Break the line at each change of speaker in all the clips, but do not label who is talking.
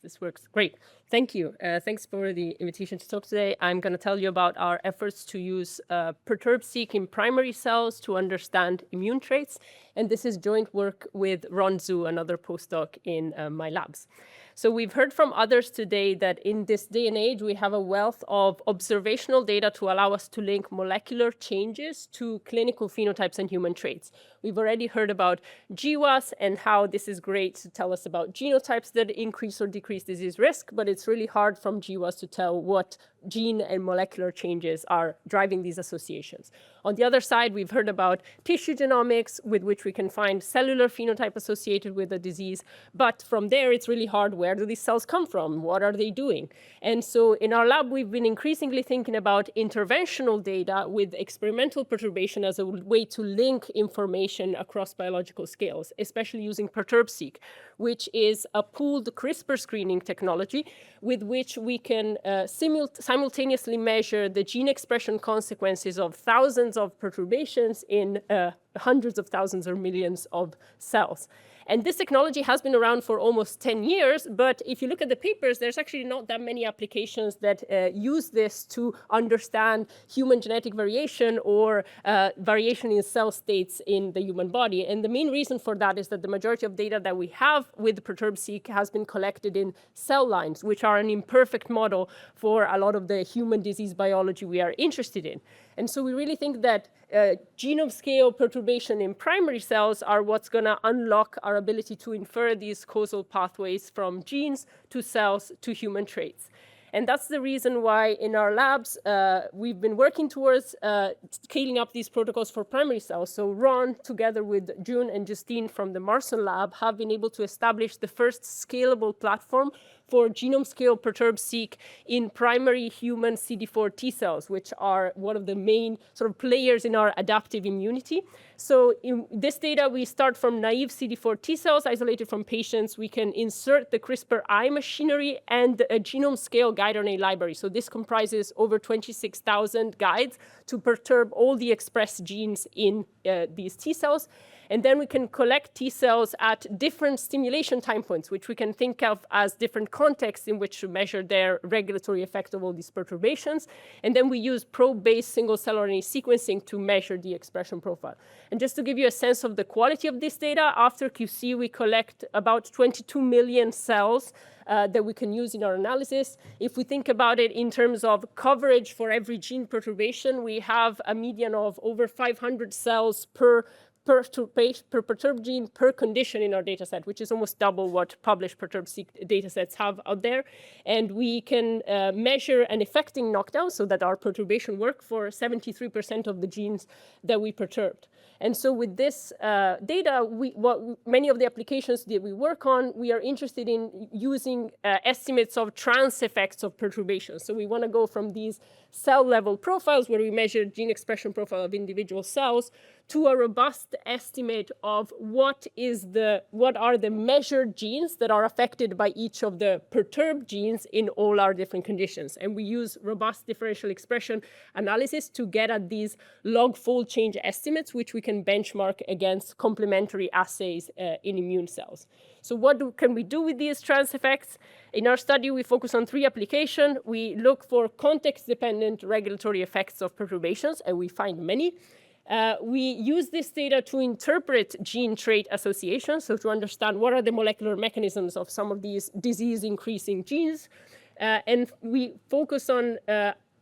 This works. Great. Thank you. Thanks for the invitation to talk today. I'm going to tell you about our efforts to use Perturb-seq in primary cells to understand immune traits. And this is joint work with Ron Zhu, another postdoc in my labs. So we've heard from others today that in this day and age, we have a wealth of observational data to allow us to link molecular changes to clinical phenotypes and human traits. We've already heard about GWAS and how this is great to tell us about genotypes that increase or decrease disease risk, but it's really hard from GWAS to tell what gene and molecular changes are driving these associations. On the other side, we've heard about tissue genomics, with which we can find cellular phenotype associated with a disease. But from there, it's really hard. Where do these cells come from? What are they doing? And so in our lab, we've been increasingly thinking about interventional data with experimental perturbation as a way to link information across biological scales, especially using Perturb-seq, which is a pooled CRISPR screening technology with which we can simultaneously measure the gene expression consequences of thousands of perturbations in hundreds of thousands or millions of cells. And this technology has been around for almost 10 years, but if you look at the papers, there's actually not that many applications that use this to understand human genetic variation or variation in cell states in the human body. And the main reason for that is that the majority of data that we have with Perturb-seq has been collected in cell lines, which are an imperfect model for a lot of the human disease biology we are interested in. And so we really think that genome scale perturbation in primary cells are what's going to unlock our ability to infer these causal pathways from genes to cells to human traits. And that's the reason why in our labs, we've been working towards scaling up these protocols for primary cells. So Ron, together with June and Justine from the Marson lab, have been able to establish the first scalable platform for genome scale Perturb-seq in primary human CD4 T cells, which are one of the main sort of players in our adaptive immunity. So in this data, we start from naive CD4 T cells isolated from patients. We can insert the CRISPR-I machinery and a genome scale guide RNA library. So this comprises over 26,000 guides to perturb all the expressed genes in these T cells. And then we can collect T cells at different stimulation time points, which we can think of as different contexts in which to measure their regulatory effect of all these perturbations. And then we use probe-based single-cell RNA sequencing to measure the expression profile. And just to give you a sense of the quality of this data, after QC, we collect about 22 million cells that we can use in our analysis. If we think about it in terms of coverage for every gene perturbation, we have a median of over 500 cells per perturbed gene per condition in our data set, which is almost double what published Perturb-seq data sets have out there. And we can measure an effecting knockdown so that our perturbation work for 73% of the genes that we perturbed. And so with this data, many of the applications that we work on, we are interested in using estimates of trans effects of perturbation. So we want to go from these cell-level profiles where we measure gene expression profile of individual cells to a robust estimate of what are the measured genes that are affected by each of the perturbed genes in all our different conditions. And we use robust differential expression analysis to get at these log fold change estimates, which we can benchmark against complementary assays in immune cells. So what can we do with these trans effects? In our study, we focus on 3 applications. We look for context-dependent regulatory effects of perturbations, and we find many. We use this data to interpret gene-trait associations, so to understand what are the molecular mechanisms of some of these disease-increasing genes. And we focus on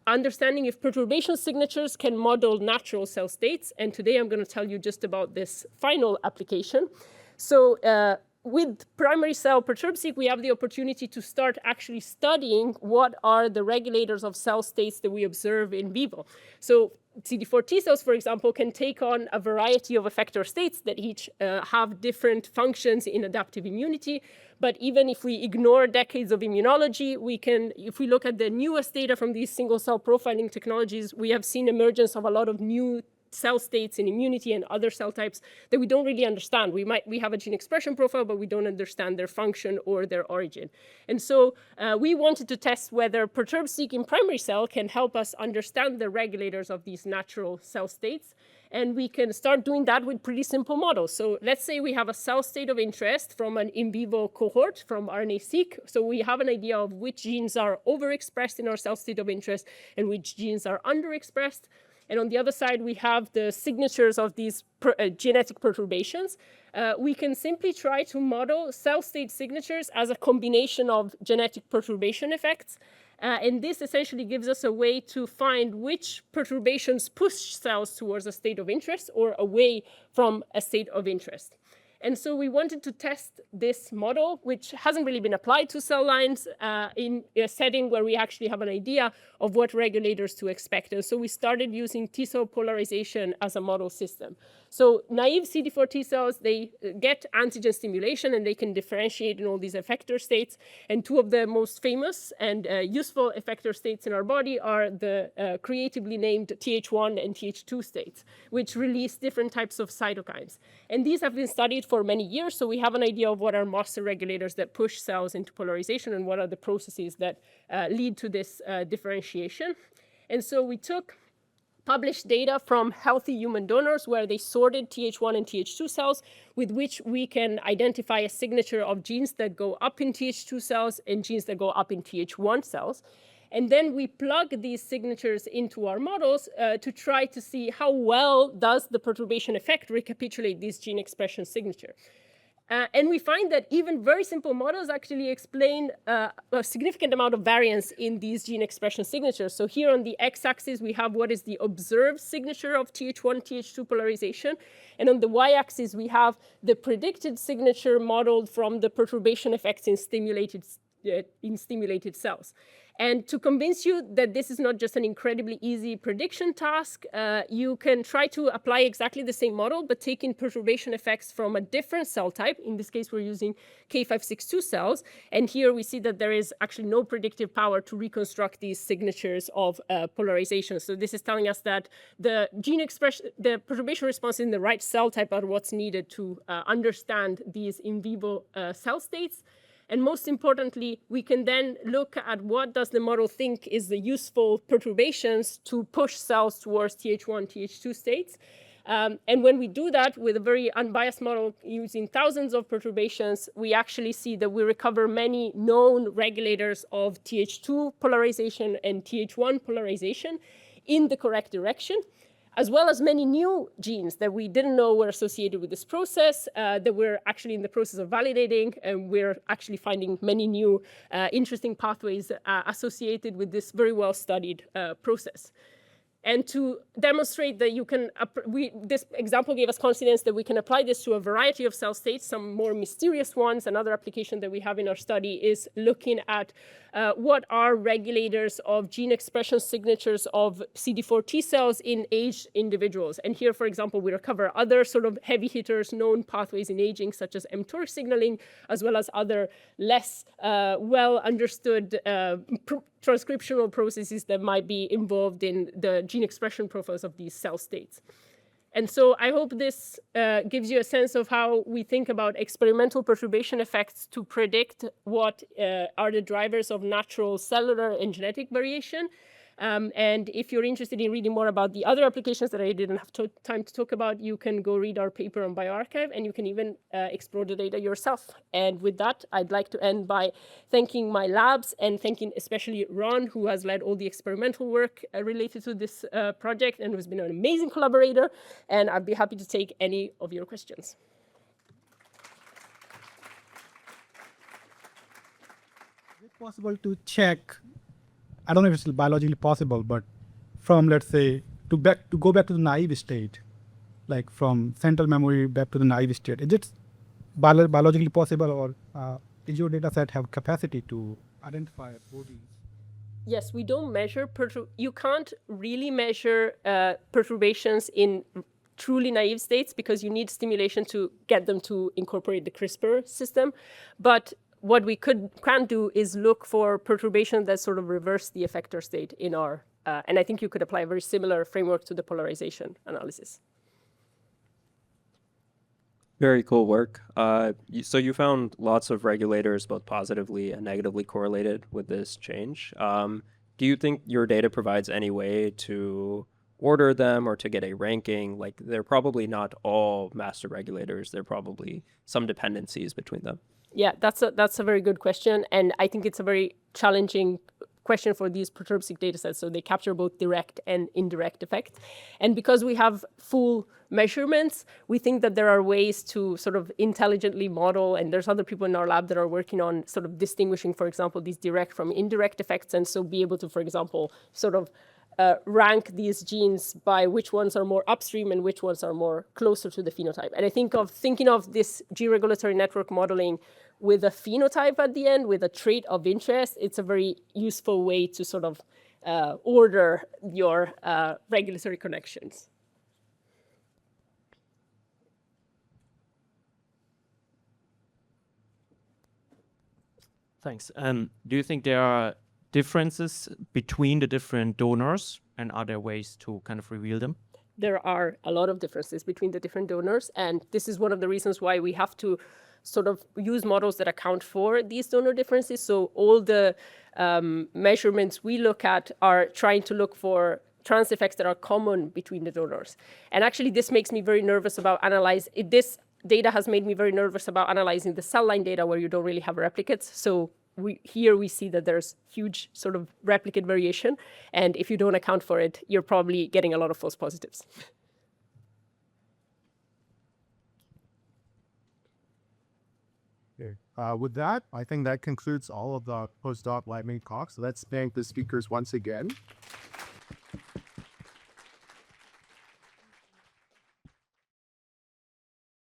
understanding if perturbation signatures can model natural cell states. And today I'm going to tell you just about this final application. So with primary cell Perturb-seq, we have the opportunity to start actually studying what are the regulators of cell states that we observe in vivo. So CD4 T cells, for example, can take on a variety of effector states that each have different functions in adaptive immunity. But even if we ignore decades of immunology, if we look at the newest data from these single-cell profiling technologies, we have seen emergence of a lot of new cell states in immunity and other cell types that we don't really understand. We have a gene expression profile, but we don't understand their function or their origin. And so we wanted to test whether Perturb-seq in primary cell can help us understand the regulators of these natural cell states. And we can start doing that with pretty simple models. So let's say we have a cell state of interest from an in vivo cohort from RNA-seq. So we have an idea of which genes are overexpressed in our cell state of interest and which genes are underexpressed. And on the other side, we have the signatures of these genetic perturbations. We can simply try to model cell state signatures as a combination of genetic perturbation effects. And this essentially gives us a way to find which perturbations push cells towards a state of interest or away from a state of interest. And so we wanted to test this model, which hasn't really been applied to cell lines in a setting where we actually have an idea of what regulators to expect. And so we started using T cell polarization as a model system. So naive CD4 T cells, they get antigen stimulation and they can differentiate in all these effector states. And two of the most famous and useful effector states in our body are the creatively named Th1 and Th2 states, which release different types of cytokines. And these have been studied for many years, so we have an idea of what are master regulators that push cells into polarization and what are the processes that lead to this differentiation. And so we took published data from healthy human donors where they sorted Th1 and Th2 cells with which we can identify a signature of genes that go up in Th2 cells and genes that go up in Th1 cells. And then we plug these signatures into our models to try to see how well does the perturbation effect recapitulate this gene expression signature. And we find that even very simple models actually explain a significant amount of variance in these gene expression signatures. So here on the x-axis, we have what is the observed signature of Th1, Th2 polarization. And on the y-axis, we have the predicted signature modeled from the perturbation effects in stimulated cells. And to convince you that this is not just an incredibly easy prediction task, you can try to apply exactly the same model, but take in perturbation effects from a different cell type. In this case, we're using K562 cells. And here we see that there is actually no predictive power to reconstruct these signatures of polarization. So this is telling us that the gene expression, the perturbation response in the right cell type are what's needed to understand these in vivo cell states. And most importantly, we can then look at what does the model think is the useful perturbations to push cells towards Th1, Th2 states. And when we do that with a very unbiased model using thousands of perturbations, we actually see that we recover many known regulators of Th2 polarization and Th1 polarization in the correct direction, as well as many new genes that we didn't know were associated with this process, that we're actually in the process of validating, and we're actually finding many new interesting pathways associated with this very well-studied process. And to demonstrate that you can, this example gave us confidence that we can apply this to a variety of cell states, some more mysterious ones. Another application that we have in our study is looking at what are regulators of gene expression signatures of CD4 T cells in aged individuals. And here, for example, we recover other sort of heavy hitters, known pathways in aging, such as mTOR signaling, as well as other less well understood transcriptional processes that might be involved in the gene expression profiles of these cell states. And so I hope this gives you a sense of how we think about experimental perturbation effects to predict what are the drivers of natural cellular and genetic variation. And if you're interested in reading more about the other applications that I didn't have time to talk about, you can go read our paper on bioRxiv, and you can even explore the data yourself. And with that, I'd like to end by thanking my labs and thanking especially Ron, who has led all the experimental work related to this project and who's been an amazing collaborator. And I'd be happy to take any of your questions.
Is it possible to check, I don't know if it's biologically possible, but from, let's say, to go back to the naive state, like from central memory back to the naive state, is it biologically possible, or does your data set have capacity to identify bodies?
Yes, we don't measure, you can't really measure perturbations in truly naive states because you need stimulation to get them to incorporate the CRISPR system. But what we can do is look for perturbations that sort of reverse the effector state in our, and I think you could apply a very similar framework to the polarization analysis.
Very cool work. So you found lots of regulators, both positively and negatively correlated with this change. Do you think your data provides any way to order them or to get a ranking. Like they're probably not all master regulators. There are probably some dependencies between them.
Yeah, that's a very good question, and I think it's a very challenging question for these perturb-seq datasets. So they capture both direct and indirect effects, and because we have full measurements, we think that there are ways to sort of intelligently model, and there's other people in our lab that are working on sort of distinguishing, for example, these direct from indirect effects, and so be able to, for example, sort of rank these genes by which ones are more upstream and which ones are more closer to the phenotype. And I think of thinking of this gene regulatory network modeling with a phenotype at the end, with a trait of interest, it's a very useful way to sort of order your regulatory connections.
Thanks. Do you think there are differences between the different donors, and are there ways to kind of reveal them?
There are a lot of differences between the different donors, and this is one of the reasons why we have to sort of use models that account for these donor differences. So all the measurements we look at are trying to look for trans effects that are common between the donors. And actually, this makes me very nervous about analyzing this. Data has made me very nervous about analyzing the cell line data where you don't really have replicates. So here we see that there's huge sort of replicate variation. And if you don't account for it, you're probably getting a lot of false positives.
Okay. With that, I think that concludes all of the postdoc lightning talks. So let's thank the speakers once again.